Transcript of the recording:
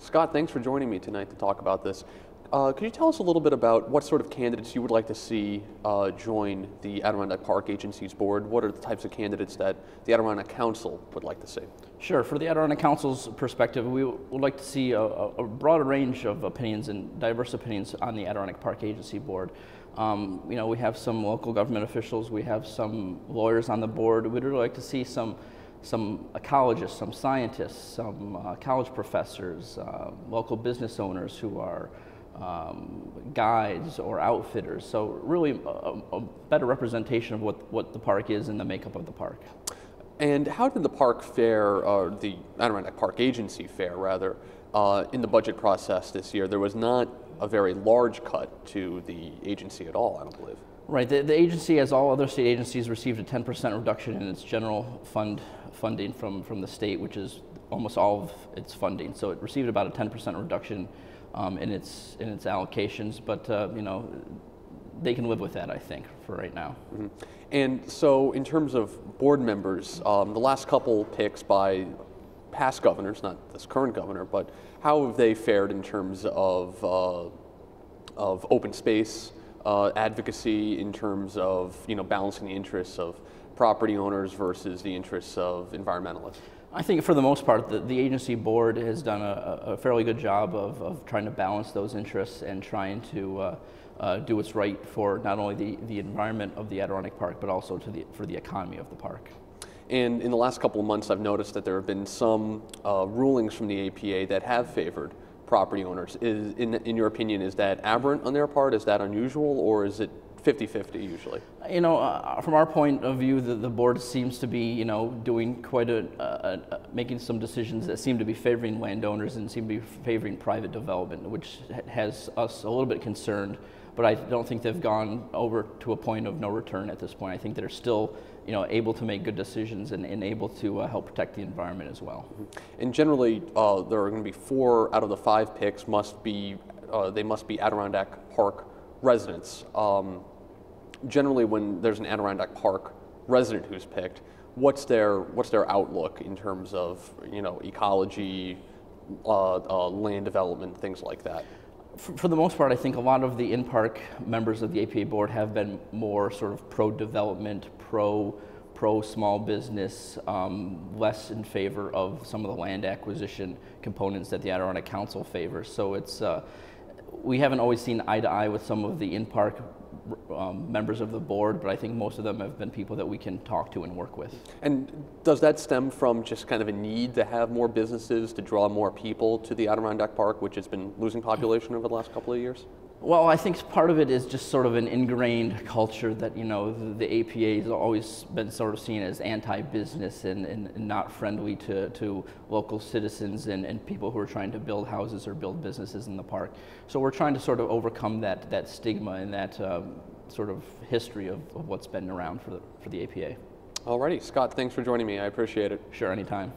Scott, thanks for joining me tonight to talk about this. Could you tell us a little bit about what sort of candidates you would like to see join the Adirondack Park Agency's board? What are the types of candidates that the Adirondack Council would like to see? Sure. For the Adirondack Council's perspective, we would like to see a broader range of opinions and diverse opinions on the Adirondack Park Agency board. We have some local government officials, we have some lawyers on the board. We'd really like to see some ecologists, some scientists, some college professors, local business owners who are guides or outfitters. So really a better representation of what the park is and the makeup of the park. And how did the park fare, or the Adirondack Park Agency fare rather, in the budget process this year? There was not a very large cut to the agency at all, I don't believe. Right. The agency, as all other state agencies, received a 10% reduction in its general funding from the state, which is almost all of its funding. So it received about a 10% reduction in its allocations, but they can live with that, I think, for right now. Mm-hmm. And so in terms of board members, the last couple picks by past governors, not this current governor, but how have they fared in terms of open space advocacy, in terms of balancing the interests of property owners versus the interests of environmentalists? I think for the most part, the agency board has done a fairly good job of trying to balance those interests and trying to do what's right for not only the environment of the Adirondack Park, but also for the economy of the park. And in the last couple of months, I've noticed that there have been some rulings from the APA that have favored property owners. In your opinion, is that aberrant on their part? Is that unusual, or is it 50-50 usually? From our point of view, the board seems to be, doing quite making some decisions that seem to be favoring landowners and seem to be favoring private development, which has us a little bit concerned. But I don't think they've gone over to a point of no return at this point. I think they're still, able to make good decisions and able to help protect the environment as well. And generally, there are going to be 4 out of the 5 picks they must be Adirondack Park residents. Generally, when there's an Adirondack Park resident who's picked, what's their outlook in terms of ecology, land development, things like that? For the most part, I think a lot of the in-park members of the APA board have been more sort of pro-development, pro-small business, less in favor of some of the land acquisition components that the Adirondack Council favors. So it's we haven't always seen eye to eye with some of the in-park members of the board, but I think most of them have been people that we can talk to and work with. And does that stem from just kind of a need to have more businesses, to draw more people to the Adirondack Park, which has been losing population over the last couple of years? Well, I think part of it is just sort of an ingrained culture that, the APA has always been sort of seen as anti-business and not friendly to local citizens and people who are trying to build houses or build businesses in the park. So we're trying to sort of overcome that stigma and that sort of history of what's been around for the APA. Alrighty, Scott, thanks for joining me. I appreciate it. Sure, anytime.